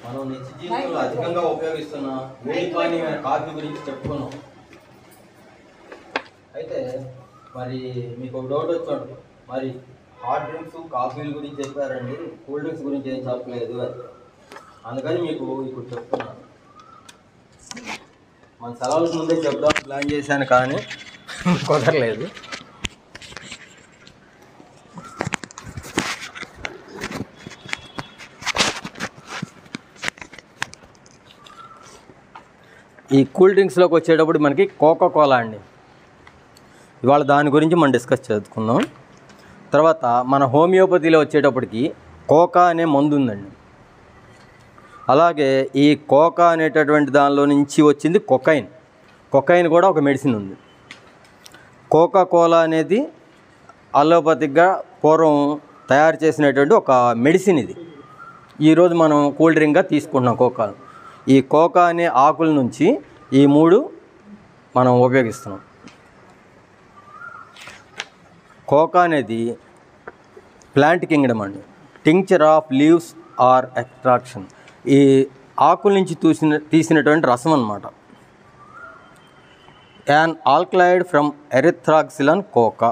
మనం నిత్య జీవితంలో అధికంగా ఉపయోగిస్తున్న వేడి పానీయమైన కాఫీ గురించి చెప్పుకున్నాం. అయితే మరి మీకు ఒక డౌట్ వచ్చాడు, మరి హాట్ డ్రింక్స్ కాఫీల గురించి చెప్పారండి, కూల్ డ్రింక్స్ గురించి ఏం చెప్పలేదు. అందుకని మీకు ఇప్పుడు చెప్తున్నాను. మన సెలవులకు ముందే చెప్దాం ప్లాన్ చేశాను కానీ కుదరలేదు. ఈ కూల్ డ్రింక్స్లోకి వచ్చేటప్పుడు మనకి కోకా అండి. ఇవాళ దాని గురించి మనం డిస్కస్ చేసుకుందాం. తర్వాత మన హోమియోపతిలో వచ్చేటప్పటికి కోకా అనే మందు ఉందండి. అలాగే ఈ కోకా అనేటటువంటి దానిలో నుంచి వచ్చింది కొకైన్. కొకైన్ కూడా ఒక మెడిసిన్ ఉంది. కోకా కోలా అనేది అలోపతిక్గా పూర్వం తయారు చేసినటువంటి ఒక మెడిసిన్. ఇది ఈరోజు మనం కూల్ డ్రింక్గా తీసుకుంటున్నాం కోకాను. ఈ కోకా అనే ఆకుల నుంచి ఈ మూడు మనం ఉపయోగిస్తున్నాం. కోకా అనేది ప్లాంట్ కింగ్డమ్ అండి. Tincture of leaves or extraction. ఈ ఆకుల నుంచి తీసినటువంటి రసం అన్నమాట. An alkaloid from Erythroxylon coca.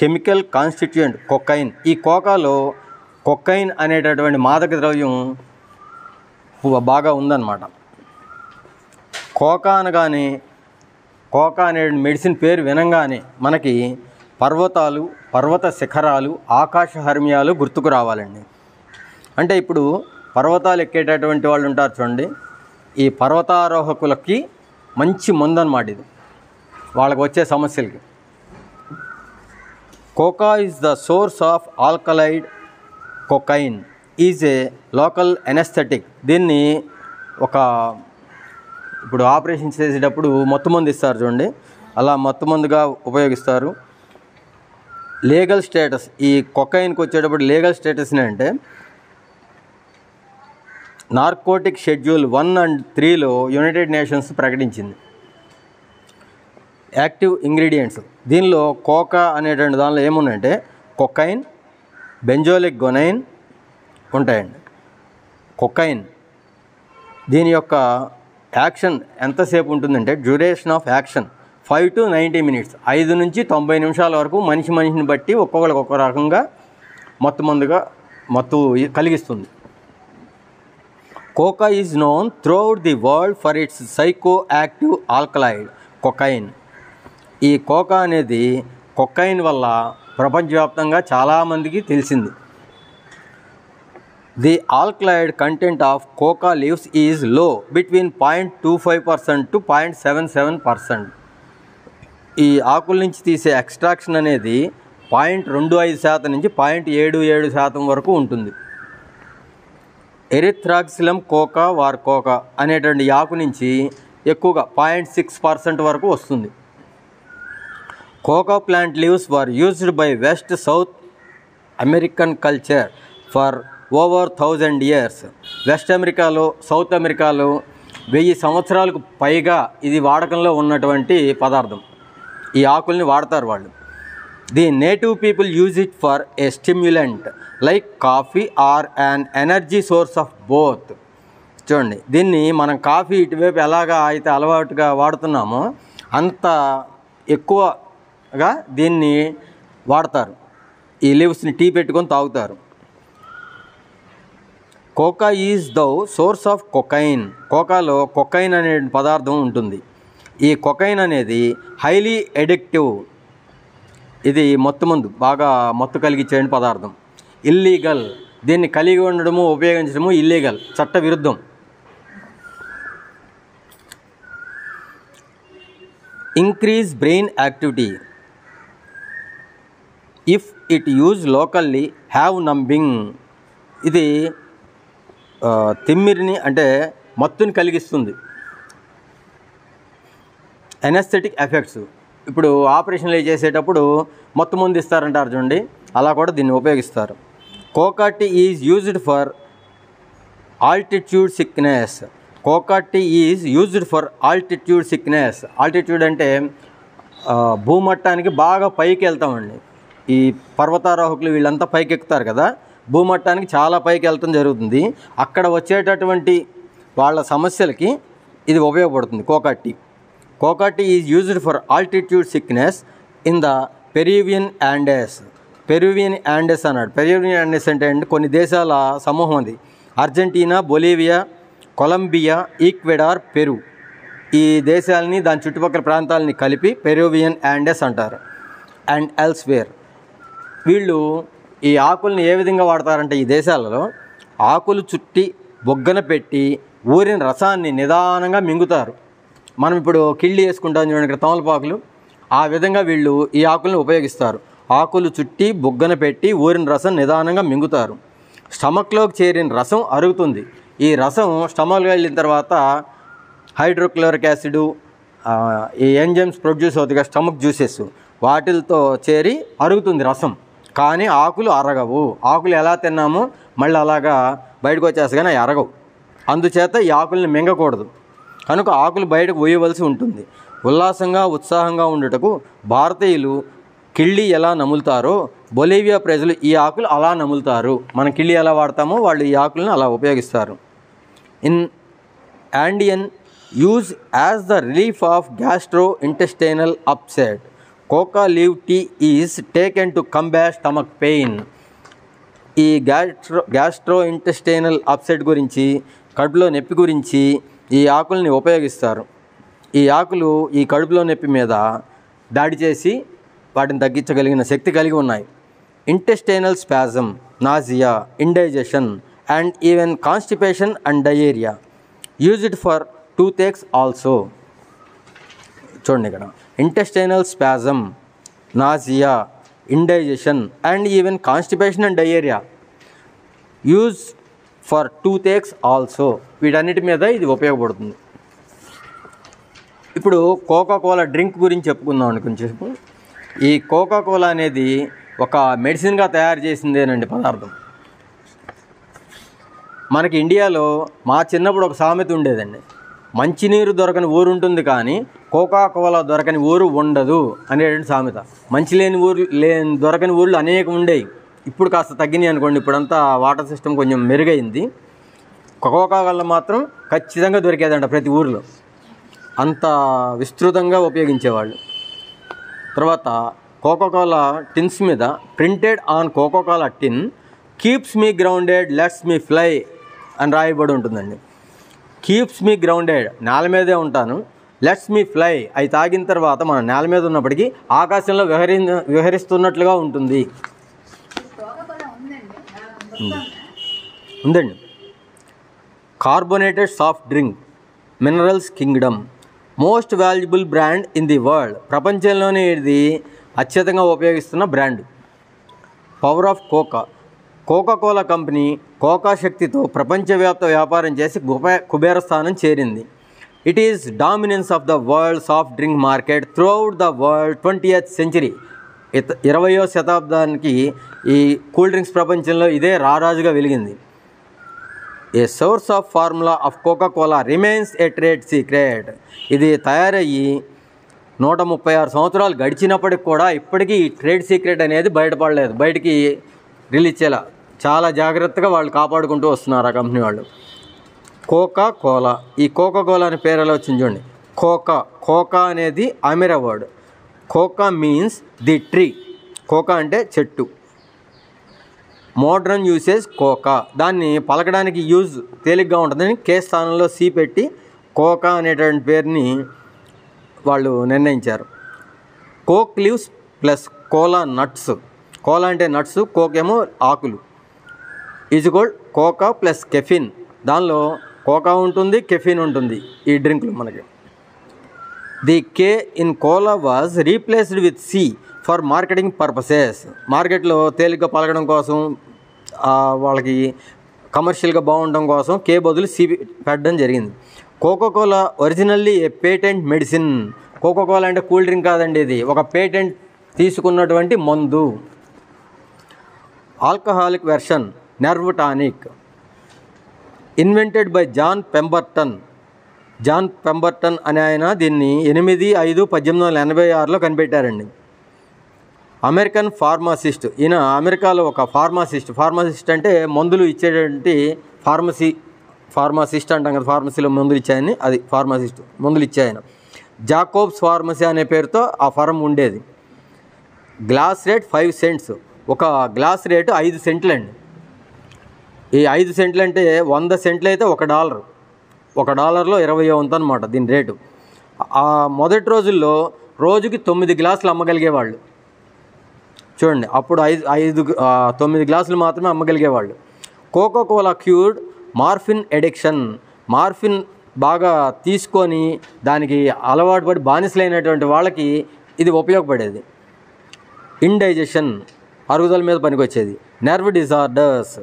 Chemical constituent cocaine. ఈ కోకాలో కొకైన్ అనేటటువంటి మాదక ద్రవ్యం బాగా ఉందన్నమాట. కోకా అనగానే, కోకా అనే మెడిసిన్ పేరు వినంగానే మనకి పర్వతాలు, పర్వత శిఖరాలు, ఆకాశ హర్మ్యాలు గుర్తుకు రావాలండి. అంటే ఇప్పుడు పర్వతాలు ఎక్కేటటువంటి వాళ్ళు ఉంటారు చూడండి, ఈ పర్వతారోహకులకి మంచి మందు అన్నమాట ఇది, వాళ్ళకి వచ్చే సమస్యలకి. Coca is the source of alkaloid cocaine is a local anaesthetic. దీన్ని ఇప్పుడు ఆపరేషన్ చేసేటప్పుడు మత్తు మందు ఇస్తారు చూడండి, అలా మత్తు మందుగా ఉపయోగిస్తారు. లీగల్ స్టేటస్, ఈ కొకైన్కి వచ్చేటప్పుడు లీగల్ స్టేటస్ని అంటే నార్కోటిక్ షెడ్యూల్ 1 and 3లో యునైటెడ్ నేషన్స్ ప్రకటించింది. యాక్టివ్ ఇంగ్రీడియంట్స్ దీనిలో కోకా అనేటువంటి దానిలో ఏమున్నాయంటే కొకైన్, బెంజోలిక్ గొనైన్ ఉంటాయండి. కొకైన్ దీని యొక్క యాక్షన్ ఎంతసేపు ఉంటుందంటే duration of action 5 to 90 minutes. 5 నుంచి 90 నిమిషాల వరకు మనిషిని బట్టి ఒక్కొక్కరికి ఒక్కొక్క రకంగా మత్తు కలిగిస్తుంది. Coca is known throughout the world for its psycho active alkaloid cocaine. ఈ కోకా అనేది కొకైన్ వల్ల ప్రపంచవ్యాప్తంగా చాలామందికి తెలిసింది. The alkaloid content of coca leaves is low between 0.25% to 0.77%. ఈ ఆకుల నుంచి తీసే ఎక్స్ట్రాక్షన్ అనేది 0.25% నుంచి 0.77% వరకు ఉంటుంది. ఎరిథ్రాక్సిలం కోకా వార్ కోకా అనేటువంటి ఆకు నుంచి ఎక్కువగా 0.6% వరకు వస్తుంది. Coca plant leaves were used by west south American culture for over 1000 years. West అమెరికాలో, సౌత్ అమెరికాలో 1000 సంవత్సరాలకు పైగా ఇది వాడకంలో ఉన్నటువంటి పదార్థం. ఈ ఆకుల్ని వాడతారు వాళ్ళు. The native people use it for a stimulant like coffee or an energy source of both. చూడండి, దీన్ని మనం కాఫీ ఇటువైపు ఎలాగా అయితే అలవాటుగా వాడుతున్నామో అంత ఎక్కువగా దీన్ని వాడతారు. ఈ లీవ్స్ని టీ పెట్టుకొని తాగుతారు. Coca is the source of cocaine. కోకాలో కొకైన్ అనే పదార్థం ఉంటుంది. ఈ కొకైన్ అనేది హైలీ ఎడిక్టివ్. ఇది మందు, బాగా మత్తు కలిగించే పదార్థం. ఇల్లీగల్, దీన్ని కలిగి ఉండడము, ఉపయోగించడము ఇల్లీగల్, చట్ట విరుద్ధం. Increase brain activity if it use locally have numbing. ఇది తిమ్మిరిని అంటే మత్తుని కలిగిస్తుంది. ఎనెస్థెటిక్ ఎఫెక్ట్స్, ఇప్పుడు ఆపరేషన్లు చేసేటప్పుడు మత్తు మందు ఇస్తారంటారు చూడండి, అలా కూడా దీన్ని ఉపయోగిస్తారు. Coca tea is used for altitude sickness. Coca tea is used for altitude sickness. Altitude అంటే భూమట్టానికి బాగా పైకి వెళ్తామండి. ఈ పర్వతారోహకులు వీళ్ళంతా పైకి ఎక్కుతారు కదా, భూమట్టానికి చాలా పైకి వెళ్ళటం జరుగుతుంది. అక్కడ వచ్చేటటువంటి వాళ్ళ సమస్యలకి ఇది ఉపయోగపడుతుంది coca tea. Coca tea is used for altitude sickness in the Peruvian Andes. Peruvian Andes అన్నాడు. పెరువియన్ యాండెస్ అంటే కొన్ని దేశాల సమూహం అది. Argentina, Bolivia, Colombia, Ecuador, Peru ఈ దేశాలని దాని చుట్టుపక్కల ప్రాంతాలని కలిపి పెరువియన్ యాండెస్ అంటారు. And elsewhere. వీళ్ళు ఈ ఆకుల్ని ఏ విధంగా వాడతారంటే ఈ దేశాలలో ఆకులు చుట్టి బొగ్గన పెట్టి ఊరిన రసాన్ని నిదానంగా మింగుతారు. మనం ఇప్పుడు కిళ్ళి వేసుకుంటాం చూడండి ఇక్కడ తమలపాకులు, ఆ విధంగా వీళ్ళు ఈ ఆకుల్ని ఉపయోగిస్తారు. ఆకులు చుట్టి బొగ్గన పెట్టి ఊరిన రసం నిదానంగా మింగుతారు. స్టమక్లోకి చేరిన రసం అరుగుతుంది. ఈ రసం స్టమక్లోకి వెళ్ళిన తర్వాత హైడ్రోక్లోరిక్ యాసిడ్ ఈ ఎంజైమ్స్ ప్రొడ్యూస్ అవుతాయి స్టమక్ జ్యూసెస్, వాటితో చేరి అరుగుతుంది రసం. కానీ ఆకులు అరగవు. ఆకులు ఎలా తిన్నామో మళ్ళీ అలాగా బయటకు వచ్చేస్తే కానీ అవి అరగవు. అందుచేత ఈ ఆకుల్ని మింగకూడదు. కనుక ఆకులు బయటకు పోయవలసి ఉంటుంది. ఉల్లాసంగా ఉత్సాహంగా ఉండుటకు భారతీయులు కిళ్ళి ఎలా నములుతారో బొలీవియా ప్రజలు ఈ ఆకులు అలా నములుతారు. మనం కిళ్ళి ఎలా వాడతామో వాళ్ళు ఈ ఆకులను అలా ఉపయోగిస్తారు. In Andean use as the relief of gastrointestinal upset. Coca leaf tea is taken to combat stomach pain. ఈ గ్యాస్ట్రోఇంటెస్టైనల్ అప్సెట్ గురించి, కడుపులో నొప్పి గురించి ఈ ఆకుల్ని ఉపయోగిస్తారు. ఈ ఆకులు ఈ కడుపులో నొప్పి మీద దాడి చేసి వాటిని తగ్గించగలిగిన శక్తి కలిగి ఉన్నాయి. Intestinal spasm, nausea, indigestion and even constipation and diarrhoea. Used for toothaches also. చూడండి ఇక్కడ intestinal spasm, nausea, indigestion and even constipation and diarrhoea. Use for toothaches also. వీటన్నిటి మీద ఇది ఉపయోగపడుతుంది. ఇప్పుడు కోకా కోలా డ్రింక్ గురించి చెప్పుకుందాం అండి కొంచెంసేపు. ఈ కోకా కోలా అనేది ఒక మెడిసిన్గా తయారు చేసిందేనండి పదార్థం. మనకి ఇండియాలో మా చిన్నప్పుడు ఒక సామెత ఉండేదండి, మంచినీరు దొరకని ఊరు ఉంటుంది కానీ కోకా కోలా దొరకని ఊరు ఉండదు అనేటువంటి సామెత. మంచి దొరకని ఊళ్ళు అనేకం ఉండేవి. ఇప్పుడు కాస్త తగ్గినాయి అనుకోండి. ఇప్పుడంతా వాటర్ సిస్టమ్ కొంచెం మెరుగైంది. కోకా కోలా మాత్రం ఖచ్చితంగా దొరికేదంట ప్రతి ఊరిలో. అంత విస్తృతంగా ఉపయోగించేవాళ్ళు. తర్వాత కోకా కోలా టిన్స్ మీద printed on Coca Cola tin keeps me grounded lets me fly అని రాయబడి ఉంటుందండి. కీప్స్ మీ గ్రౌండెడ్, నేల మీదే ఉంటాను. లెట్స్ మీ ఫ్లై, అవి తాగిన తర్వాత మనం నేల మీద ఉన్నప్పటికీ ఆకాశంలో విహరిస్తున్నట్లుగా ఉంటుంది. ఉందండి. Carbonated soft drink, minerals kingdom, most valuable brand in the world. ప్రపంచంలోనే ఇది అత్యధికంగా ఉపయోగిస్తున్న brand. Power of coca. Coca cola company coca శక్తితో ప్రపంచవ్యాప్త వ్యాపారం చేసి కుబేర స్థానం చేరింది. It is dominance of the world soft drink market throughout the world 20th century. 20వ శతాబ్దానికి ఈ కూల్ డ్రింక్స్ ప్రపంచంలో ఇదే రారాజుగా వెలిగింది. A source of formula of coca cola remains a trade secret. ఇది తయారయ్యి 136 సంవత్సరాలు గడిచినప్పటికి కూడా ఇప్పటికీ ఈ ట్రేడ్ సీక్రెట్ అనేది బయటపడలేదు. బయటికి రిలీజ్ చేయాల చాలా జాగ్రత్తగా వాళ్ళు కాపాడుకుంటూ వస్తున్నారు ఆ కంపెనీ వాళ్ళు. Coca Cola. ఈ కోకా కోలా అనే పేరు ఎలా వచ్చింది చూడండి. కోకా అనేది Aymara word. Coca means the tree. Coca అంటే చెట్టు. Modern usage coca. దాన్ని పలకడానికి యూజ్ తేలిగ్గా ఉంటుందని కే స్థానంలో సి పెట్టి కోకా అనేటువంటి పేరుని వాళ్ళు నిర్ణయించారు. Coke leaves plus cola nuts. Cola అంటే నట్స్, కోక్ ఏమో ఆకులు. ఈజ్గోల్డ్ కోకా ప్లస్ కెఫిన్. దానిలో కోకా ఉంటుంది, కెఫిన్ ఉంటుంది ఈ డ్రింక్లు మనకి. The K in cola was replaced with C for marketing purposes. మార్కెట్లో తేలిగ్గా పలకడం కోసం, వాళ్ళకి కమర్షియల్గా బాగుండడం కోసం కే బదులు సి పెట్టడం జరిగింది. Coca Cola originally a patent medicine. Coca Cola అంటే కూల్ డ్రింక్ కాదండి, ఇది ఒక పేటెంట్ తీసుకున్నటువంటి మందు. Alcoholic version, nerve tonic. Invented by John Pemberton అనే ఆయన దీన్ని 8/5/1886లో కనిపెట్టారండి. అమెరికన్ ఫార్మాసిస్ట్, ఈయన అమెరికాలో ఒక ఫార్మాసిస్ట్ అంటే మందులు ఇచ్చేటువంటి ఫార్మాసిస్ట్ అంటాం కదా, ఫార్మసీలో మందులు ఇచ్చాయని, అది ఫార్మాసిస్ట్, మందులు ఇచ్చాయన. జాకోబ్స్ ఫార్మసీ అనే పేరుతో ఆ ఫార్మ్ ఉండేది. గ్లాస్ రేట్ 5 cents, ఒక గ్లాస్ రేటు 5 cents అండి. ఈ 5 cents అంటే 100 cents అయితే $1, $1లో 20 వంతు అనమాట దీని రేటు. ఆ మొదటి రోజుల్లో రోజుకి 9 గ్లాసులు అమ్మగలిగేవాళ్ళు. చూడండి, అప్పుడు 9 గ్లాసులు మాత్రమే అమ్మగలిగేవాళ్ళు. Coca cola cured morphine addiction, morphine బాగా తీసుకొని దానికి అలవాటు పడి బానిసలైనటువంటి వాళ్ళకి ఇది ఉపయోగపడేది. ఇండైజెషన్, అరుగుదల మీద పనికొచ్చేది. Nerve disorders,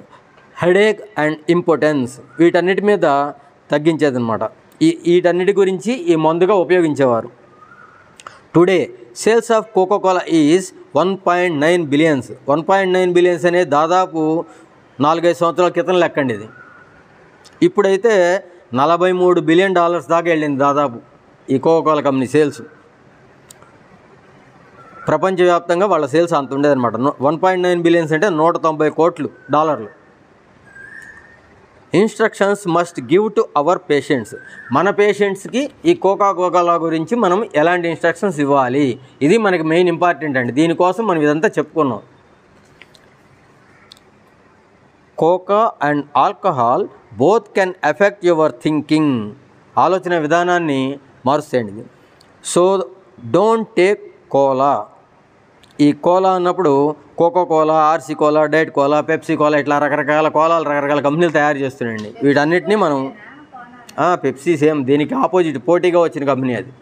headache and impotence, వీటన్నిటి మీద తగ్గించేది అనమాట. వీటన్నిటి గురించి ఈ మందుగా ఉపయోగించేవారు. Today sales of coca cola is 1.9 billions. 1.9 billions అనేది దాదాపు 4-5 సంవత్సరాల క్రితం లెక్కండి ఇది. ఇప్పుడైతే $43 billion దాకా వెళ్ళింది దాదాపు ఈ కోకా కోలా కంపెనీ సేల్స్. ప్రపంచవ్యాప్తంగా వాళ్ళ సేల్స్ అంత ఉండేదన్నమాట. 1.9 billions అంటే $190 కోట్లు. Instructions must give to our patients, మన పేషెంట్స్కి ఈ కోకా కోలా గురించి మనం ఎలాంటి ఇన్స్ట్రక్షన్స్ ఇవ్వాలి, ఇది మనకి మెయిన్ ఇంపార్టెంట్ అండి. దీనికోసం మనం ఇదంతా చెప్పుకున్నాం. Coca and alcohol both can effect your thinking, ఆలోచన విధానాన్ని మారుస్తాయండి. So don't take cola. ఈ కోలా అన్నప్పుడు coca cola, RC cola, diet cola, Pepsi cola, ఇట్లా రకరకాల కంపెనీలు తయారు చేస్తున్నాయండి. వీటన్నిటినీ మనం పెప్సీ సేమ్ దీనికి ఆపోజిట్ పోటీగా వచ్చిన కంపెనీ అది.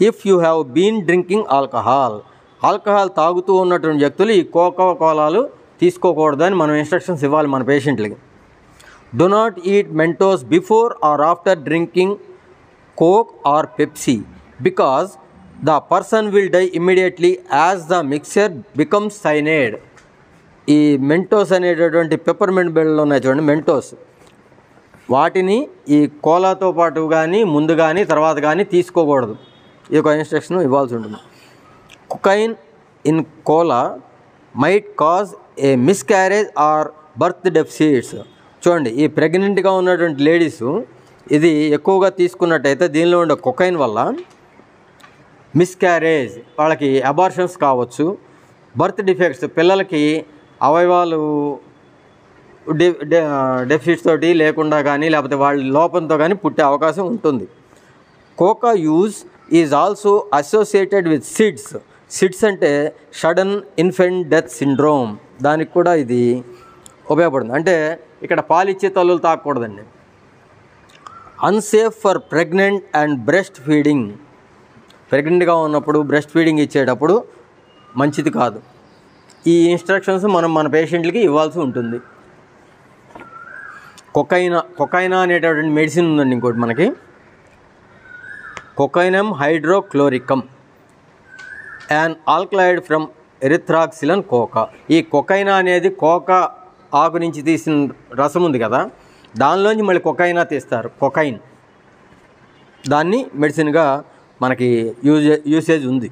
If you have been drinking alcohol తాగుతూ ఉన్నటువంటి వ్యక్తులు ఈ కోకా కోలాలు తీసుకోకూడదు అని మనం ఇన్స్ట్రక్షన్స్ ఇవ్వాలి మన పేషెంట్లకి. Do not eat Mentos before or after drinking Coke or Pepsi because the person will die immediately as the mixture becomes cyanide. ఈ మెంటోస్ అనేటటువంటి పెప్పర్మెంట్ బెల్లు ఉన్నాయి చూడండి, మెంటోస్, వాటిని ఈ కోలాతో పాటు కానీ ముందు కానీ తర్వాత కానీ తీసుకోకూడదు. ఈ యొక్క ఇన్స్ట్రక్షన్ ఇవ్వాల్సి ఉంటుంది. Cocaine in cola might cause a miscarriage or birth deficits. చూడండి, ఈ ప్రెగ్నెంట్గా ఉన్నటువంటి లేడీసు ఇది ఎక్కువగా తీసుకున్నట్టయితే దీనిలో ఉండే కొకైన్ వల్ల మిస్క్యారేజ్, వాళ్ళకి అబార్షన్స్ కావచ్చు, బర్త్ డిఫెక్ట్స్, పిల్లలకి అవయవాలు డెఫిసిట్స్ తోటి లేకుండా కానీ లేకపోతే వాళ్ళ లోపంతో కానీ పుట్టే అవకాశం ఉంటుంది. Coca use is also associated with SIDS అంటే సడన్ ఇన్ఫెంట్ డెత్ సిండ్రోమ్, దానికి కూడా ఇది ఉపయోగపడుతుంది. అంటే ఇక్కడ పాలిచ్చే తల్లులు తాగకూడదండి. Unsafe for pregnant and breast feeding, ప్రెగ్నెంట్గా ఉన్నప్పుడు బ్రెస్ట్ ఫీడింగ్ ఇచ్చేటప్పుడు మంచిది కాదు. ఈ ఇన్స్ట్రక్షన్స్ మనం మన పేషెంట్లకి ఇవ్వాల్సి ఉంటుంది. కొకైనా అనేటటువంటి మెడిసిన్ ఉందండి ఇంకోటి మనకి, కొకైనమ్ హైడ్రోక్లోరికమ్ and alkaloid from Erythroxylon cocoa. ఈ కొకైనా అనేది కోకా ఆకు నుంచి తీసిన రసం ఉంది కదా, దానిలోంచి మళ్ళీ కొకైనా తీస్తారు. కొకైన్ దాన్ని మెడిసిన్గా మనకి యూసేజ్ ఉంది.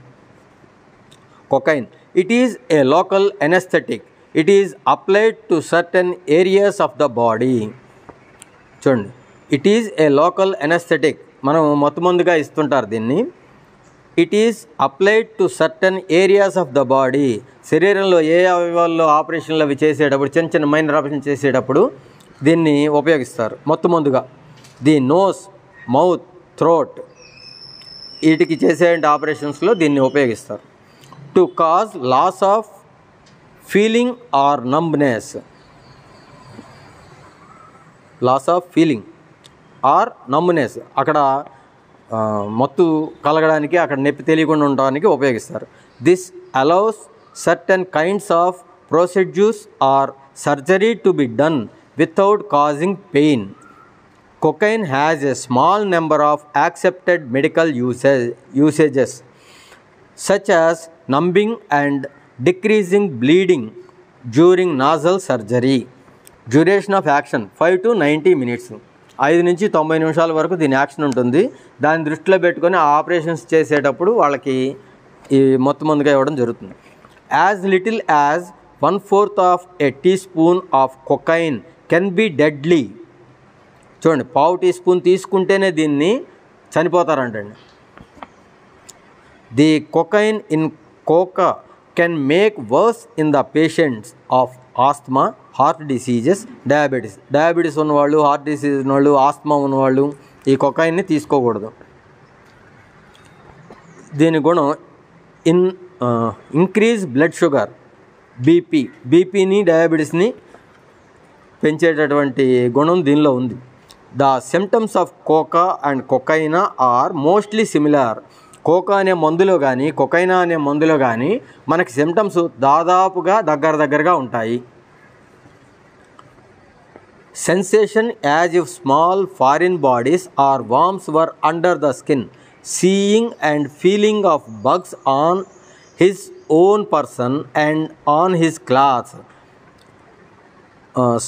Cocaine, it is a local anaesthetic, it is applied to certain areas of the body. చూడండి, it is a local anaesthetic, మనం మొత్తమందుగా ఇస్తుంటారు దీన్ని. It is applied to certain areas of the body, శరీరంలో ఏ అవయవాల్లో ఆపరేషన్లు అవి చేసేటప్పుడు, చిన్న చిన్న మైనర్ ఆపరేషన్ చేసేటప్పుడు దీన్ని ఉపయోగిస్తారు మొత్తమందుగా. ది నోస్, మౌత్, థ్రోట్, వీటికి చేసే ఆపరేషన్స్లో దీన్ని ఉపయోగిస్తారు. To cause loss of feeling or numbness, అక్కడ మత్తు కలగడానికి, అక్కడ నొప్పి తెలియకుండా ఉండడానికి ఉపయోగిస్తారు. This allows certain kinds of procedures or surgery to be done without causing pain. Cocaine has a small number of accepted medical usages such as numbing and decreasing bleeding during nasal surgery. Duration of action 5 to 90 minutes. 5 నుంచి 90 నిమిషాల వరకు దీని action ఉంటుంది. దాన్ని దృష్టిలో పెట్టుకొని operations చేసేటప్పుడు వాళ్ళకి ఈ మొత్తం మందుగా ఇవ్వడం జరుగుతుంది. As little as 1/4 of a teaspoon of cocaine can be deadly. చూడండి, పావు టీ స్పూన్ తీసుకుంటేనే దీన్ని చనిపోతారంటండి. The cocaine in coca can make worse in the patients of asthma, heart diseases, diabetes ఉన్నవాళ్ళు, హార్ట్ డిసీజ్ ఉన్నవాళ్ళు, asthma ఉన్నవాళ్ళు ఈ కొకైన్ని తీసుకోకూడదు. దీని గుణం ఇంక్రీజ్ బ్లడ్ షుగర్, బీపీని డయాబెటీస్ని పెంచేటటువంటి గుణం దీనిలో ఉంది. The symptoms of coca and cocaina are mostly similar. Coca అనే మందులో కానీ కొకైనా అనే మందులో కానీ మనకి సిమ్టమ్స్ దాదాపుగా దగ్గరగా ఉంటాయి. Sensation as if small foreign bodies or worms were under the skin, seeing and feeling of bugs on his own person and on his clothes.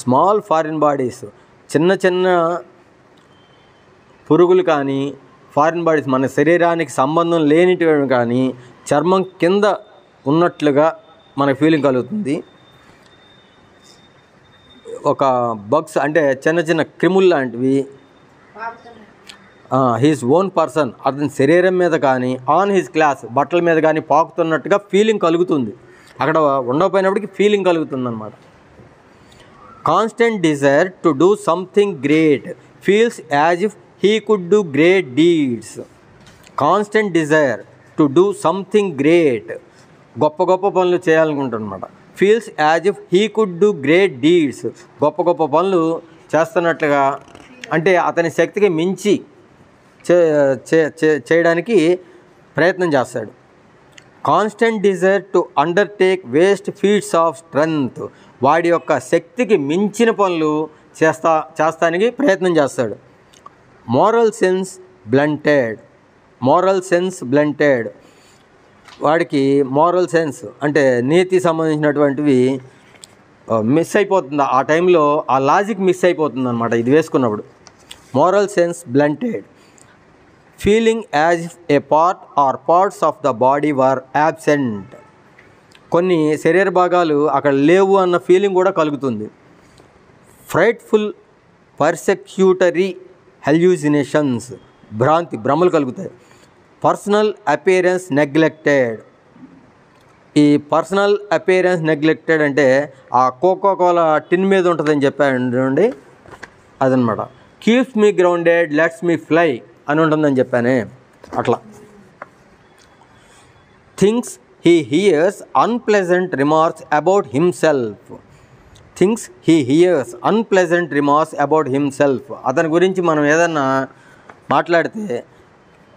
Small foreign bodies, చిన్న పురుగులు కానీ, ఫారిన్ బాడీస్ మన శరీరానికి సంబంధం లేనిటివి కానీ చర్మం కింద ఉన్నట్లుగా మనకు ఫీలింగ్ కలుగుతుంది. ఒక బగ్స్ అంటే చిన్న క్రిములు లాంటివి హిజ్ ఓన్ పర్సన్, అతని శరీరం మీద కానీ, ఆన్ హిజ్ క్లాస్ బట్టల మీద కానీ పాకుతున్నట్టుగా ఫీలింగ్ కలుగుతుంది. అక్కడ ఉండకపోయినప్పటికీ ఫీలింగ్ కలుగుతుంది అన్నమాట. Constant desire to do something great feels as if he could do great deeds. Constant desire to do something great, గొప్ప పనులు చేయాలనుకుంటున్నమాట. Feels as if he could do great deeds, గొప్ప పనులు చేస్తున్నట్లుగా, అంటే అతని శక్తికి మించి చేయడానికి ప్రయత్నం చేస్తాడు. Constant desire to undertake waste feets of strength, వాడి యొక్క శక్తికి మించిన పనులు చేస్తానికి ప్రయత్నం చేస్తాడు. మోరల్ సెన్స్ బ్లంటెడ్, వాడికి మోరల్ సెన్స్ అంటే నీతి సంబంధించినటువంటివి మిస్ అయిపోతుంది. ఆ టైంలో ఆ లాజిక్ మిస్ అయిపోతుంది అనమాట ఇది వేసుకున్నప్పుడు. Moral sense blunted. Feeling as if a part or parts of the body were absent, కొన్ని శరీర భాగాలు అక్కడ లేవు అన్న ఫీలింగ్ కూడా కలుగుతుంది. ఫ్రైట్ఫుల్ పర్సెక్యూటరీ హెల్యూసినేషన్స్, భ్రమలు కలుగుతాయి. పర్సనల్ అపియరెన్స్ నెగ్లెక్టెడ్, ఈ పర్సనల్ అపియరెన్స్ నెగ్లెక్టెడ్ అంటే ఆ కోకా టిన్ మీద ఉంటుందని చెప్పానండి, అదనమాట. Keeps me grounded lets me fly అని ఉంటుందని చెప్పానే అట్లా. Things he here's unpleasant remarks about himself, అతని గురించి మనం ఏదన్నా మాట్లాడితే,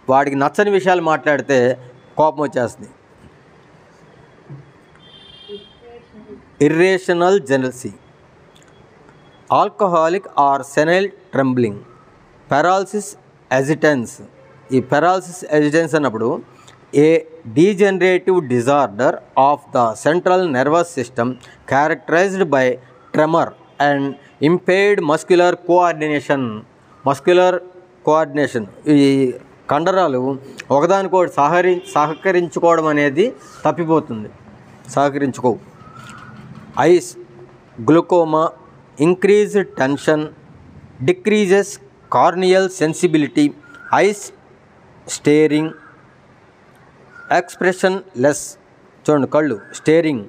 వాడికి నచ్చని విషయాలు మాట్లాడితే కోపం వచ్చేస్తుంది. Irrational jealousy, alcoholic or senile trembling, paralysis agitans. ఈ పెరాలసిస్ ఎజిటెన్స్ అన్నప్పుడు a degenerative disorder of the central nervous system characterised by tremor and impaired muscular coordination. ఈ కండరాలు ఒకదానికోటి సహకరించుకోవడం అనేది తప్పిపోతుంది, సహకరించుకోవు. Eyes, glaucoma, increased tension, decreases corneal sensibility, eyes staring, expression less. చూడండి, కళ్ళు స్టేరింగ్,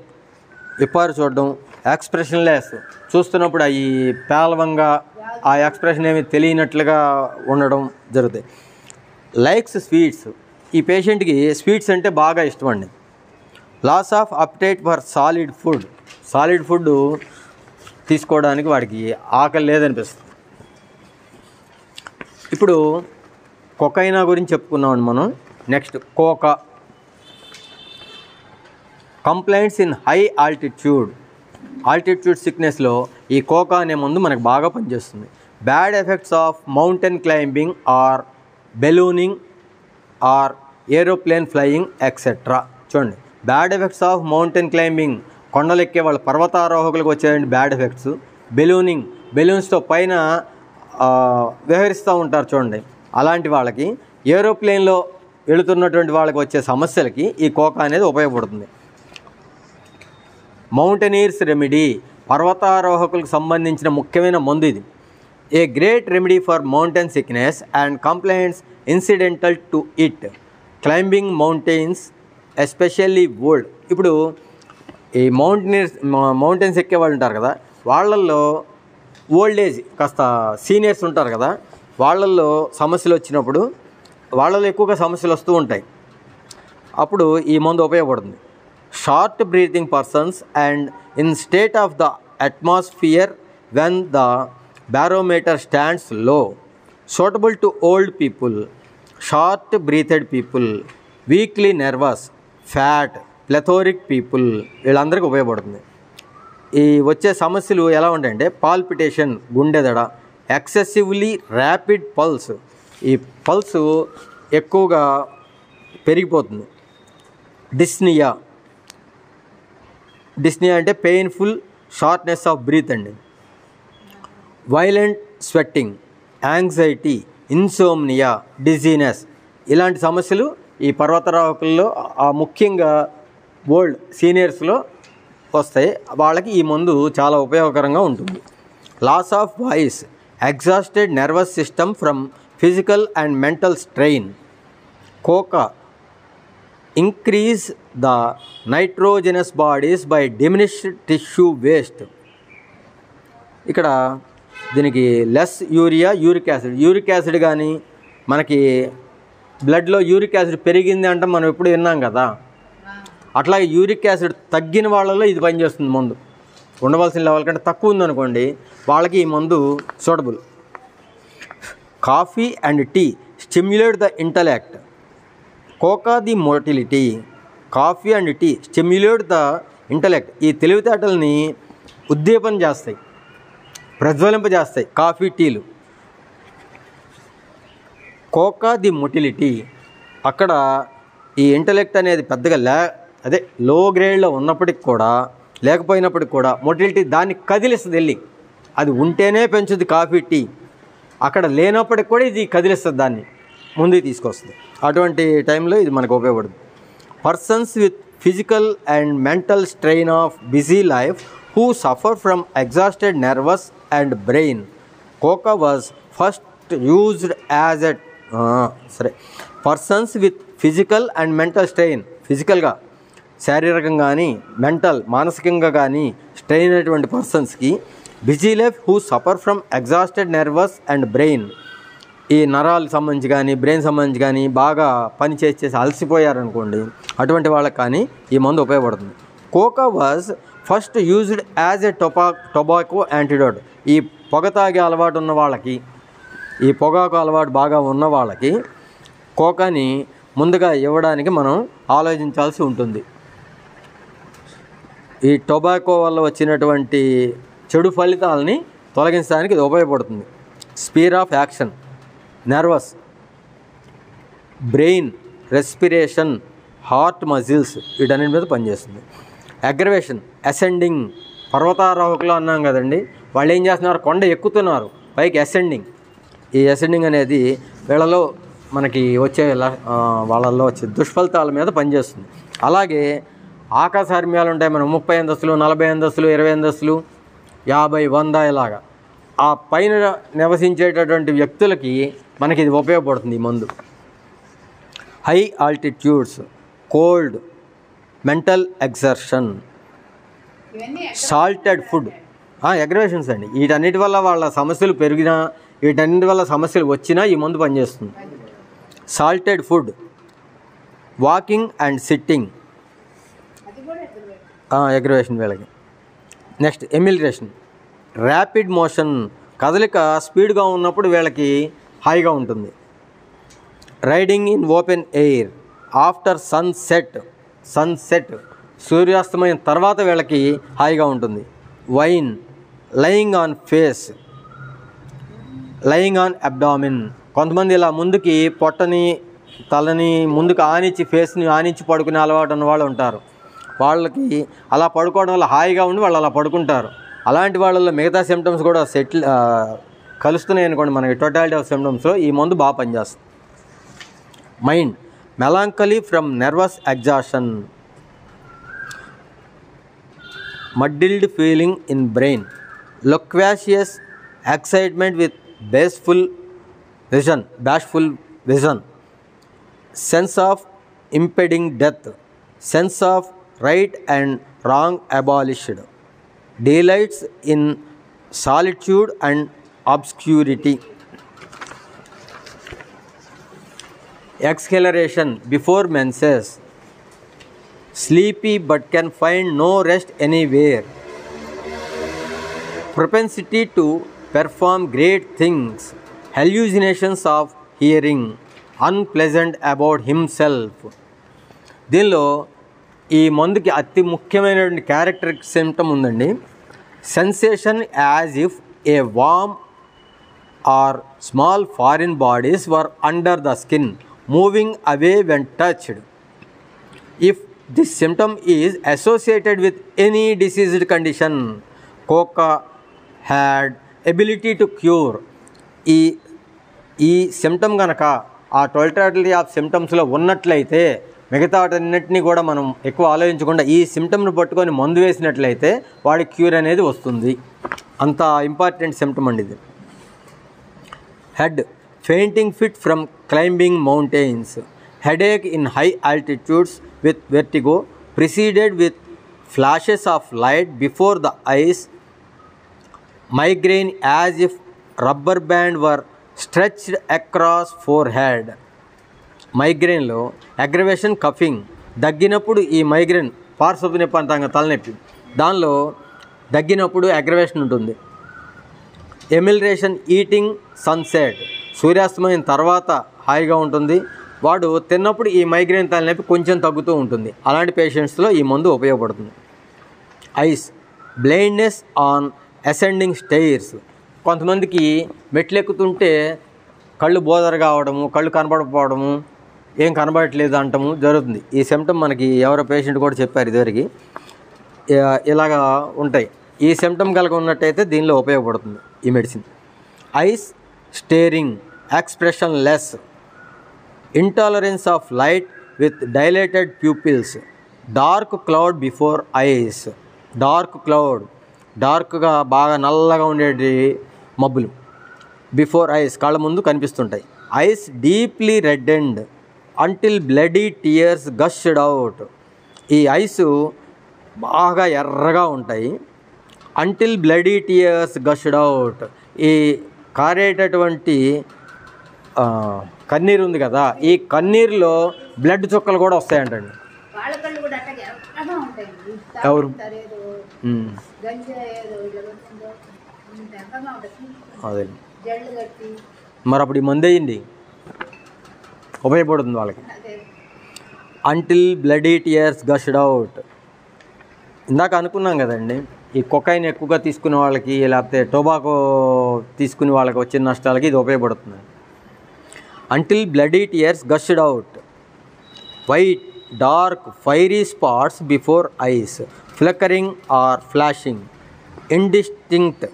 విప్పారు చూడడం, ఎక్స్ప్రెషన్ లెస్, చూస్తున్నప్పుడు అవి పేలవంగా ఆ ఎక్స్ప్రెషన్ ఏమి తెలియనట్లుగా ఉండడం జరుగుతాయి. లైక్స్ స్వీట్స్, ఈ పేషెంట్కి స్వీట్స్ అంటే బాగా ఇష్టం అండి. Loss of appetite for solid food తీసుకోవడానికి వాడికి ఆకలి లేదనిపిస్తుంది. ఇప్పుడు కొకైనా గురించి చెప్పుకున్నామండి మనం. Next coca. Complaints in high altitude సిక్నెస్లో ఈ కోకా అనే మందు మనకు బాగా పనిచేస్తుంది. Bad effects of mountain climbing or ballooning or aeroplane flying etcetera. చూడండి, bad effects of mountain climbing, కొండలు ఎక్కే వాళ్ళ పర్వతారోహకులకు వచ్చేయండి బ్యాడ్ ఎఫెక్ట్స్. బెలూన్స్తో పైన విహరిస్తూ ఉంటారు చూడండి, అలాంటి వాళ్ళకి. ఏరోప్లేన్లో వెళుతున్నటువంటి వాళ్ళకి వచ్చే సమస్యలకి ఈ కోకా అనేది ఉపయోగపడుతుంది. మౌంటైనీర్స్ రెమెడీ, పర్వతారోహకులకు సంబంధించిన ముఖ్యమైన మందు ఇది. A great remedy for mountain sickness and complaints incidental to it, climbing mountains especially old. ఇప్పుడు ఈ మౌంటైన్స్ ఎక్కే వాళ్ళు ఉంటారు కదా, వాళ్ళల్లో ఓల్డ్ ఏజ్ కాస్త సీనియర్స్ ఉంటారు కదా, వాళ్ళల్లో సమస్యలు వచ్చినప్పుడు వాళ్ళలో ఎక్కువగా సమస్యలు వస్తూ ఉంటాయి. అప్పుడు ఈ మందు ఉపయోగపడుతుంది. Short breathing persons and in state of the atmosphere when the barometer stands low, suitable to old people, short breathed people, weakly nervous, fat, plethoric people, వీళ్ళందరికీ ఉపయోగపడుతుంది. ఈ వచ్చే సమస్యలు ఎలా ఉంటాయంటే పాల్పిటేషన్, గుండెదడ, ఎక్సెసివ్లీ ర్యాపిడ్ పల్స్, ఈ పల్స్ ఎక్కువగా పెరిగిపోతుంది. డిస్నియా అంటే పెయిన్ఫుల్ షార్ట్నెస్ ఆఫ్ బ్రీత్ అండి. Violent sweating, anxiety, insomnia, dizziness, ఇలాంటి సమస్యలు ఈ పర్వతారోహకుల్లో ముఖ్యంగా ఓల్డ్ సీనియర్స్లో వస్తాయి. వాళ్ళకి ఈ మందు చాలా ఉపయోగకరంగా ఉంటుంది. Loss of voice, exhausted nervous system from physical and mental strain. Coca increase the nitrogenous bodies by diminished tissue waste. ఇక్కడ దీనికి లెస్ యూరియా, యూరిక్ యాసిడ్ కానీ మనకి బ్లడ్లో యూరిక్ యాసిడ్ పెరిగింది అంటే మనం ఎప్పుడు విన్నాం కదా, అట్లాగే యూరిక్ యాసిడ్ తగ్గిన వాళ్ళలో ఇది పనిచేస్తుంది మందు. ఉండవలసిన లెవెల్ కంటే తక్కువ ఉందనుకోండి, వాళ్ళకి ఈ మందు suitable. Coffee and tea stimulate the intellect. Coca the motility, coffee and tea stimulate the intellect, ఈ తెలివితేటల్ని ఉద్దీపన చేస్తాయి, ప్రజ్వలింపజేస్తాయి కాఫీ టీలు. కోకా ది మొటిలిటీ, అక్కడ ఈ ఇంటలెక్ట్ అనేది పెద్దగా అదే లో గ్రేడ్లో ఉన్నప్పటికి కూడా లేకపోయినప్పటికి కూడా మొటిలిటీ దాన్ని కదిలిస్తుంది, వెళ్ళి అది ఉంటేనే పెంచుద్ది కాఫీ టీ, అక్కడ లేనప్పటికి కూడా ఇది కదిలిస్తుంది, దాన్ని ముందుకు తీసుకొస్తుంది. అటువంటి టైంలో ఇది మనకు ఉపయోగపడుతుంది. Persons with physical and mental strain of busy life who suffer from exhausted nervous and brain. Coca was first used as a persons with physical and mental strain, ఫిజికల్గా శారీరకంగా కానీ మానసికంగా కానీ స్ట్రెయిన్ అయినటువంటి పర్సన్స్కి, busy life who suffer from exhausted nervous and brain, ఈ నరాలకు సంబంధించి కానీ బ్రెయిన్ సంబంధించి కానీ బాగా పని చేసి అలసిపోయారనుకోండి, అటువంటి వాళ్ళకి కానీ ఈ మందు ఉపయోగపడుతుంది. Coca was first used as a tobacco antidote. ఈ పొగ తాగే అలవాటు ఉన్న వాళ్ళకి, ఈ పొగాకు అలవాటు బాగా ఉన్న వాళ్ళకి కోకాని ముందుగా ఇవ్వడానికి మనం ఆలోచించాల్సి ఉంటుంది. ఈ టొబాకో వల్ల వచ్చినటువంటి చెడు ఫలితాలని తొలగించడానికి ఇది ఉపయోగపడుతుంది. Sphere of action, nervous, brain, respiration, heart muscles, వీటన్నిటి మీద పనిచేస్తుంది. అగ్రవేషన్, అసెండింగ్, పర్వతారోహకులు అన్నాం కదండి, వాళ్ళు ఏం చేస్తున్నారు, కొండ ఎక్కుతున్నారు పైకి, అసెండింగ్. ఈ అసెండింగ్ అనేది వీళ్ళలో మనకి వచ్చే వాళ్ళల్లో వచ్చే దుష్ఫలితాల మీద పనిచేస్తుంది. అలాగే ఆకాశహర్మ్యాలు ఉంటాయి, మనం 30 అంతస్తులు, 40 అంతస్తులు, 20 అంతస్తులు, 50, 100 ఇలాగా ఆ పైన నివసించేటటువంటి వ్యక్తులకి మనకి ఇది ఉపయోగపడుతుంది ఈ మందు. High altitudes, cold, mental exertion, salted food, aggravations అండి. వీటన్నిటి వల్ల వాళ్ళ సమస్యలు పెరిగినా, వీటన్నిటి వల్ల సమస్యలు వచ్చినా ఈ మందు పనిచేస్తుంది. Salted food, walking and sitting, aggravation వీళ్ళకి. నెక్స్ట్ ఎమిలిరేషన్, ర్యాపిడ్ మోషన్, కదలిక స్పీడ్గా ఉన్నప్పుడు వీళ్ళకి హాయిగా ఉంటుంది. Riding in open air after sunset, సూర్యాస్తమయం తర్వాత వీళ్ళకి హాయిగా ఉంటుంది. Wine, lying on face, lying on abdomen, కొంతమంది ఇలా ముందుకి పొట్టని తలని ముందుకు ఆనించి ఫేస్ని ఆనించి పడుకునే అలవాటు ఉన్న వాళ్ళు ఉంటారు. వాళ్ళకి అలా పడుకోవడం వల్ల హాయిగా ఉండి వాళ్ళు అలా పడుకుంటారు. అలాంటి వాళ్ళల్లో మిగతా సిమ్టమ్స్ కూడా కలుస్తున్నాయి అనుకోండి, మనకి టోటాలిటీ ఆఫ్ సిమ్టమ్స్లో ఈ మందు బాగా పనిచేస్తుంది. Mind, melancholy from nervous exhaustion, muddled feeling in brain, loquacious excitement with bashful vision, sense of impending death, sense of right and wrong abolished, delights in solitude and obscurity, exhilaration before menses, sleepy but can find no rest anywhere, propensity to perform great things, hallucinations of hearing, unpleasant about himself. దీనిలో ఈ మందుకి అతి ముఖ్యమైనటువంటి characteristic symptom ఉందండి. Sensation as if a worm or small foreign bodies were under the skin moving away when touched. If this symptom is associated with any diseased condition, coca had ability to cure. ఈ symptom కనుక ఆ టోటలిటీ of సిమ్టమ్స్లో ఉన్నట్లయితే మిగతా వాటన్నిటినీ కూడా మనం ఎక్కువ ఆలోచించకుండా ఈ సిమ్టమ్ను పట్టుకొని మందు వేసినట్లయితే వాడి క్యూర్ అనేది వస్తుంది. అంత ఇంపార్టెంట్ సిమ్టమ్ అండి ఇది. Head fainting fit from climbing mountains, headache in high altitudes with vertigo preceded with flashes of light before the eyes, migraine as if rubber band were stretched across forehead. మైగ్రెయిన్లో aggravation, coughing, దగ్గినప్పుడు ఈ migraine పార్శ్వపు నొప్పి అంటాం కదా, తలనొప్పి, దానిలో దగ్గినప్పుడు aggravation ఉంటుంది. ఎమిలరేషన్ eating sunset, సూర్యాస్తమయం తర్వాత హాయిగా ఉంటుంది. వాడు తిన్నప్పుడు ఈ మైగ్రెయిన్ తలనొప్పి కొంచెం తగ్గుతూ ఉంటుంది. అలాంటి పేషెంట్స్లో ఈ మందు ఉపయోగపడుతుంది. Ice blindness on ascending stairs, కొంతమందికి మెట్లు ఎక్కుతుంటే కళ్ళు బోదరగా అవడము, కళ్ళు కనబడకపోవడము, ఏం కనబడట్లేదు అంటము జరుగుతుంది. ఈ సిమ్టమ్ మనకి ఎవరో పేషెంట్ కూడా చెప్పారు ఇదివరకు. ఇలాగా ఉంటాయి. ఈ సిమ్టమ్ కనుక ఉన్నట్టయితే దీనిలో ఉపయోగపడుతుంది ఈ medicine. Eyes staring, expression less, intolerance of light with dilated pupils, dark cloud before eyes. Dark cloud, డార్క్గా బాగా నల్లగా ఉండేటి మబ్బులు బిఫోర్ ఐస్, కళ్ళ ముందు కనిపిస్తుంటాయి. Eyes deeply reddened until bloody tears gushed out. ఈ ఐసు బాగా ఎర్రగా ఉంటాయి. Until bloody tears gushed out, ఈ కారేటటువంటి కన్నీరు ఉంది కదా, ఈ కన్నీరులో బ్లడ్ చుక్కలు కూడా వస్తాయంటండి. ఎవరు అదే మరి అప్పుడు ఈ మందు వేయండి, ఉపయోగపడుతుంది వాళ్ళకి. Until bloody tears gushed out. ఇందాక అనుకున్నాం కదండి, ఈ కొకైన్ ఎక్కువగా తీసుకునే వాళ్ళకి లేకపోతే టొబాకో తీసుకునే వాళ్ళకి వచ్చిన నష్టాలకి ఇది ఉపయోగపడుతుంది. Until bloody tears gushed out, white dark fiery spots before eyes, flickering or flashing, indistinct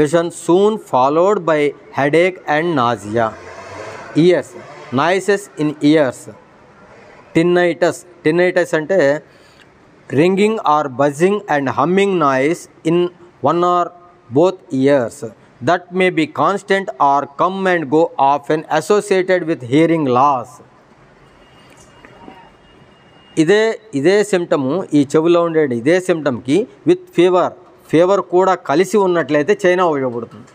vision soon followed by headache and nausea. Ears noises in ears, tinnitus. Tinnitus అంటే ringing or buzzing and humming noise in one or both ears that may be constant or come and go often associated with hearing loss. ఇదే symptom, ఈ చెవులో ఉండే ఇదే సిమ్టమ్కి with fever కూడా కలిసి ఉన్నట్లయితే China ఉపయోగపడుతుంది.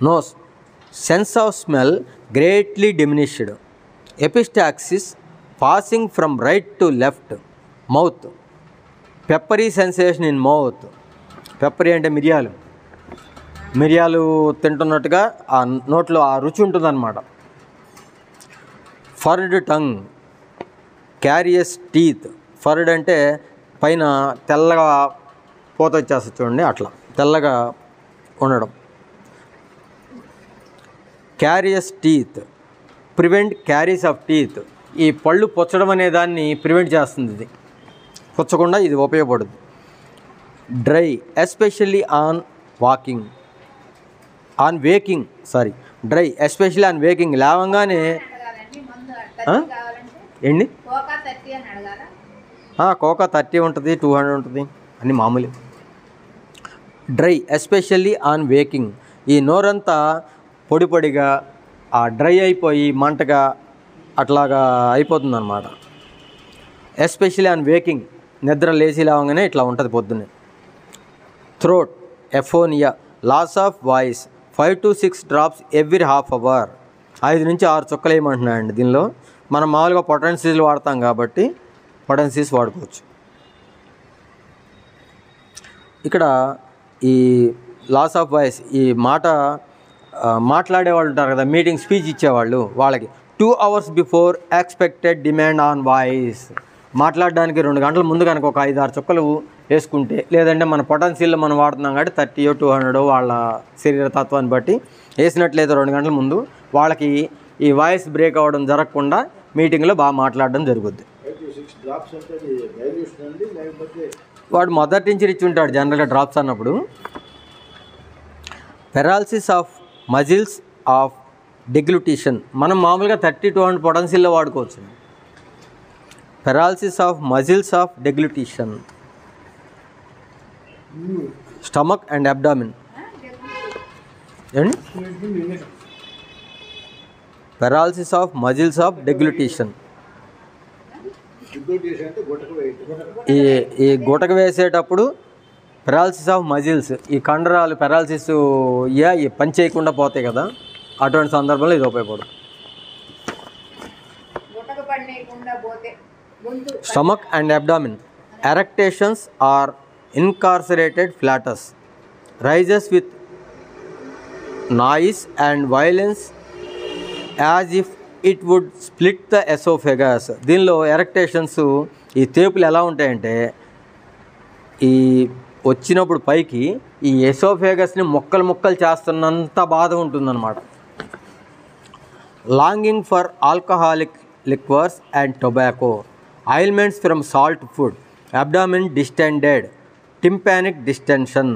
Nose sense of smell greatly diminished, epistaxis passing from right to left. Mouth peppery sensation in mouth. Peppery అంటే మిరియాలు తింటున్నట్టుగా ఆ నోట్లో ఆ రుచి ఉంటుందన్నమాట. Furred tongue, carious teeth. Furred అంటే పైన తెల్లగా పోత వచ్చేస్తుంది చూడండి, అట్లా తెల్లగా ఉండడం. Carious teeth prevent caries of teeth. ఈ పళ్ళు పొచ్చడం అనే దాన్ని ప్రివెంట్ చేస్తుంది. ఇది పొచ్చకుండా ఇది ఉపయోగపడుతుంది. Dry especially on waking. Dry especially on waking. లేవంగానే ఏంటి కోకా 30 ఉంటుంది, 200 ఉంటుంది, అన్ని మామూలు. డ్రై ఎస్పెషల్లీ ఆన్ వేకింగ్, ఈ నోరంతా పొడి పొడిగా డ్రై అయిపోయి మంటగా అట్లాగా అయిపోతుందన్నమాట. ఎస్పెషల్లీ ఆన్ వేకింగ్, నిద్ర లేచి లేవగానే ఇట్లా ఉంటుంది పొద్దున్నే. Throat aphonia, loss of voice 5 to 6 drops every half hour, 5 నుంచి 6 చుక్కలు వేయమంటున్నాయండి. దీనిలో మనం మామూలుగా పొటెన్సీలు వాడతాం కాబట్టి పొటెన్సీస్ వాడుకోవచ్చు. ఇక్కడ ఈ లాస్ ఆఫ్ వాయిస్, ఈ మాట్లాడేవాళ్ళు ఉంటారు కదా, మీటింగ్ స్పీచ్ ఇచ్చేవాళ్ళు, వాళ్ళకి 2 hours before expected demand on voice, మాట్లాడడానికి 2 గంటల ముందు కనుక ఒక 5-6 చుక్కలు వేసుకుంటే, లేదంటే మన పొటెన్షియల్లో మనం వాడుతున్నాం కాబట్టి 30 or 200 వాళ్ళ శరీర తత్వాన్ని బట్టి వేసినట్లయితే 2 గంటల ముందు వాళ్ళకి ఈ వాయిస్ బ్రేక్ అవ్వడం జరగకుండా మీటింగ్లో బాగా మాట్లాడడం జరుగుద్ది. వాడు మొదటి నుంచి ఇచ్చి ఉంటాడు జనరల్గా డ్రాప్స్ అన్నప్పుడు. Paralysis of muscles of deglutition, మనం మామూలుగా 30 to 100 పొటెన్షియల్లో వాడుకోవచ్చు. Paralysis of muscles of deglutition, stomach and abdomen. ఏంటి paralysis of muscles of deglutition? ఈ గుటక వేసేటప్పుడు పెరాలసిస్ ఆఫ్ మజిల్స్, ఈ కండరాలు పెరాలసిస్ ఈ పని చేయకుండా పోతాయి కదా, అటువంటి సందర్భంలో ఇది ఉపయోగపడుతుంది. Stomach and abdomen, eructations or incarcerated flatus, rises with noise and violence as if it would split the esophagus. దీనిలో ఎరెక్టేషన్స్, ఈ తేపులు ఎలా ఉంటాయంటే ఈ వచ్చినప్పుడు పైకి ఈ ఎసోఫేగస్ని ముక్కలు చేస్తున్నంత బాధ ఉంటుందన్నమాట. Longing for alcoholic liquors and tobacco, ailments from salt food, abdomen distended, tympanic distension,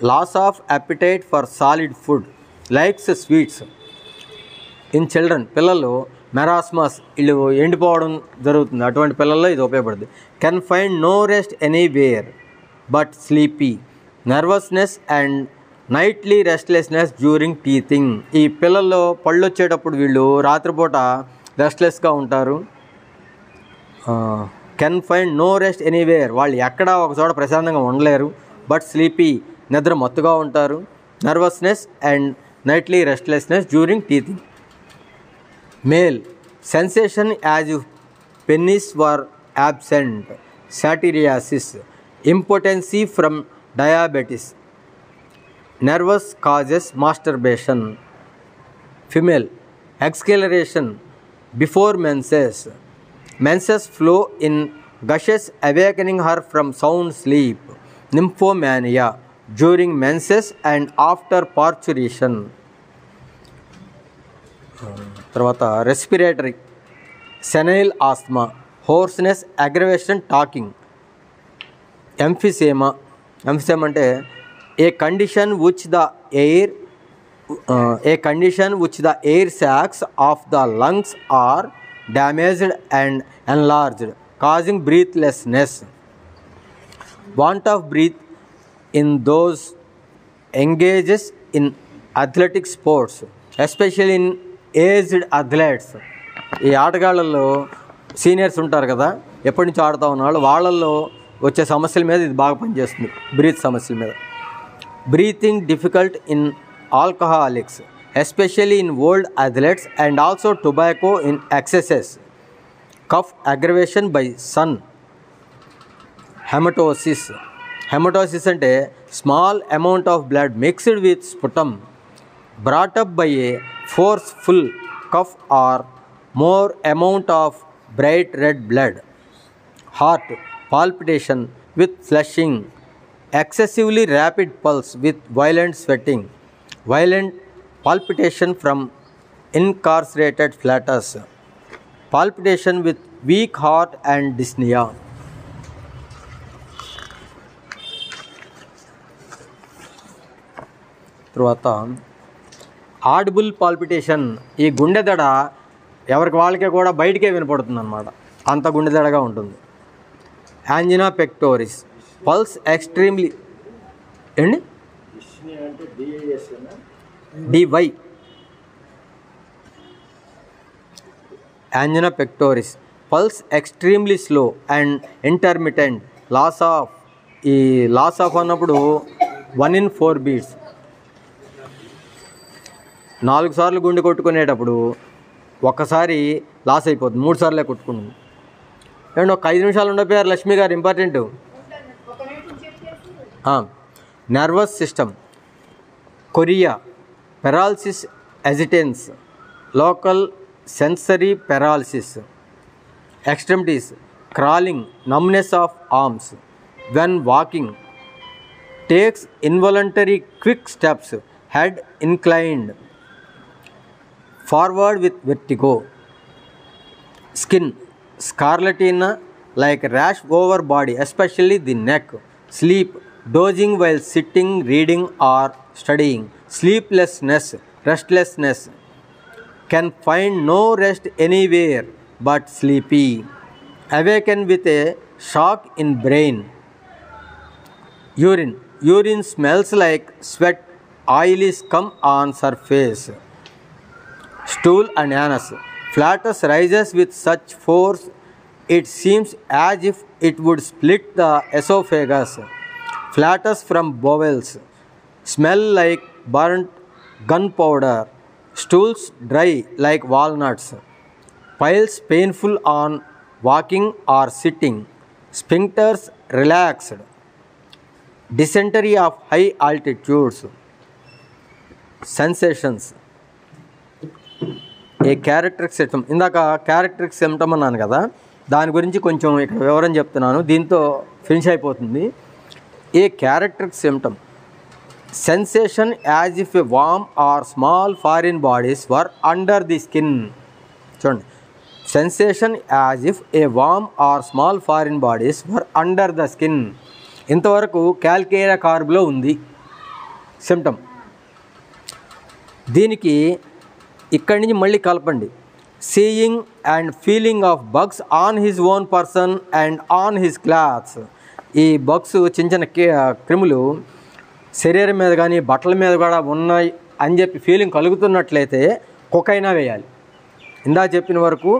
loss of appetite for solid food, likes sweets. In children, పిల్లలు మెరాస్మస్, వీళ్ళు ఎండిపోవడం జరుగుతుంది, అటువంటి పిల్లల్లో ఇది ఉపయోగపడుతుంది. Can find no rest anywhere but sleepy, nervousness and nightly restlessness during teething. ఈ పిల్లల్లో పళ్ళు వచ్చేటప్పుడు వీళ్ళు రాత్రిపూట రెస్ట్లెస్గా ఉంటారు. Can find no rest anywhere, వాళ్ళు ఎక్కడా ఒక చోట ప్రశాంతంగా ఉండలేరు. బట్ స్లీపీ, నిద్ర మత్తుగా ఉంటారు. Nervousness and nightly restlessness during teething. Male, sensation as if penis were absent, satyriasis, impotency from diabetes, nervous causes masturbation. Female, exacerbation before menses, menses flow in gushes awakening her from sound sleep, nymphomania during menses and after parturition. తర్వాత respiratory, senile asthma, hoarseness, aggravation, talking. Emphysema, emphysema అంటే a condition which the air sacs of the lungs are damaged and enlarged, causing breathlessness. Want of breath in those engages in athletic sports, especially in aged athletes. ఈ ఆటగాళ్ళల్లో seniors ఉంటారు కదా, ఎప్పటి నుంచి ఆడుతూ ఉన్నవాళ్ళు, వాళ్ళల్లో వచ్చే సమస్యల మీద ఇది బాగా పనిచేస్తుంది, బ్రీత్ సమస్యల మీద. Breathing difficult in alcoholics, especially in old athletes, and also tobacco in excesses. Cough aggravation by sun. Hematosis, hematosis అంటే small amount of blood mixed with sputum brought up by a forceful cough or more amount of bright red blood. Heart palpitation with flushing, excessively rapid pulse with violent sweating, violent palpitation from incarcerated flatus, palpitation with weak heart and dyspnea. తర్వాత audible palpitation, ఈ గుండె దడ ఎవరికి వాళ్ళకే కూడా బయటికే వినపడుతుంది అనమాట, అంత గుండెదడగా ఉంటుంది. యాంజినా పెక్టోరిస్, పల్స్ ఎక్స్ట్రీమ్లీ ఏండి డివై. Angina pectoris, pulse extremely slow and intermittent, loss of అన్నప్పుడు 1 in 4 beats. 4 సార్లు గుండె కొట్టుకునేటప్పుడు ఒక్కసారి లాస్ అయిపోతుంది, 3 సార్లే కొట్టుకుంటుంది. అండ్ ఒక 5 నిమిషాలు ఉండపోయారు లక్ష్మి గారు, important. Nervous system, chorea, paralysis agitans, local sensory paralysis. Extremities, crawling, numbness of arms when walking, takes involuntary quick steps, head inclined forward with vertigo. Skin, scarlatina like rash over body, especially the neck. Sleep, dozing while sitting, reading or studying. Sleeplessness, restlessness, can find no rest anywhere but sleepy. Awaken with a shock in brain. Urine smells like sweat, oily scum on surface. Stool and anus, flatus rises with such force it seems as if it would split the esophagus. Flatus from bowels, smell like burnt gunpowder. Stools dry like walnuts. Piles painful on walking or sitting. Sphincters relaxed. Dysentery of high altitudes. Sensations, a characteristic symptom. ఇందాక characteristic symptom అన్నాను కదా, దాని గురించి కొంచెం ఇక్కడ వివరం చెప్తున్నాను, దీంతో ఫినిష్ అయిపోతుంది. A characteristic symptom, sensation as if a worm or small foreign bodies were under the skin. చూడండి, sensation as if a worm or small foreign bodies were under the skin. ఇంతవరకు క్యాల్కేరియా కార్బ్లో ఉంది symptom. దీనికి ఇక్కడి నుంచి మళ్ళీ కలపండి. Seeing and feeling of bugs on his own person and on his clothes. ఈ బగ్స్ చిన్న చిన్న క్రిములు శరీరం మీద కానీ బట్టల మీద కూడా ఉన్నాయి అని చెప్పి ఫీలింగ్ కలుగుతున్నట్లయితే కొకైనా వేయాలి. ఇందా చెప్పిన వరకు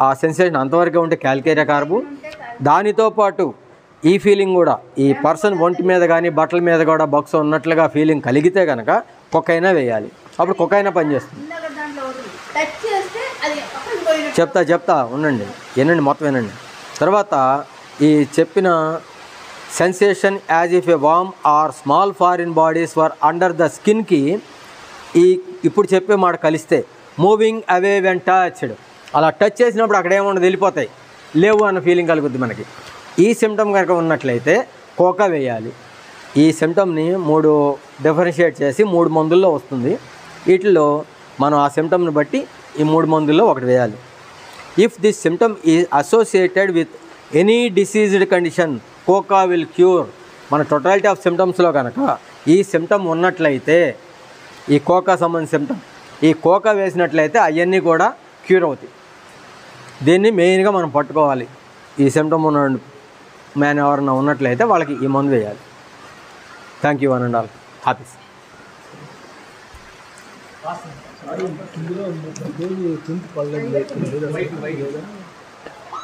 ఆ సెన్సేషన్ అంతవరకే ఉంటే క్యాల్కేరియా కార్బు. దానితో పాటు ఈ ఫీలింగ్ కూడా, ఈ పర్సన్ ఒంటి మీద కానీ బట్టల మీద కూడా బగ్స్ ఉన్నట్లుగా ఫీలింగ్ కలిగితే కనుక కొకైనా వేయాలి. అప్పుడు కొకైనా పనిచేస్తుంది. చెప్తా ఉండండి, వినండి, మొత్తం వినండి. తర్వాత ఈ చెప్పిన sensation as if a worm or small foreign bodies were under the స్కిన్కి ఇప్పుడు చెప్పే మాట కలిస్తే మూవింగ్ అవే వెన్ టచ్డ్. అలా టచ్ చేసినప్పుడు అక్కడ ఏముండదు, వెళ్ళిపోతాయి, లేవు అన్న ఫీలింగ్ కలుగుద్ది మనకి. ఈ సిమ్టమ్ కనుక ఉన్నట్లయితే కోకా వేయాలి. ఈ సిమ్టమ్ని 3 డిఫరెన్షియేట్ చేసి 3 మందుల్లో వస్తుంది. వీటిలో మనం ఆ సిమ్టమ్ని బట్టి ఈ 3 మందుల్లో ఒకటి వేయాలి. If this symptom is associated with any diseased condition coca will cure. మన టోటాలిటీ ఆఫ్ సిమ్టమ్స్లో కనుక ఈ సిమ్టమ్ ఉన్నట్లయితే, ఈ కోకా సంబంధించిన సిమ్టమ్, ఈ కోకా వేసినట్లయితే అవన్నీ కూడా క్యూర్ అవుతాయి. దీన్ని మెయిన్గా మనం పట్టుకోవాలి. ఈ సిమ్టమ్ ఉన్న మ్యాన్ ఎవరన్నా ఉన్నట్లయితే వాళ్ళకి ఈ మందు వేయాలి. Thank you one and all. హ్యాపీస్. ఇందులో 30 రోజులు 10 పళ్ళ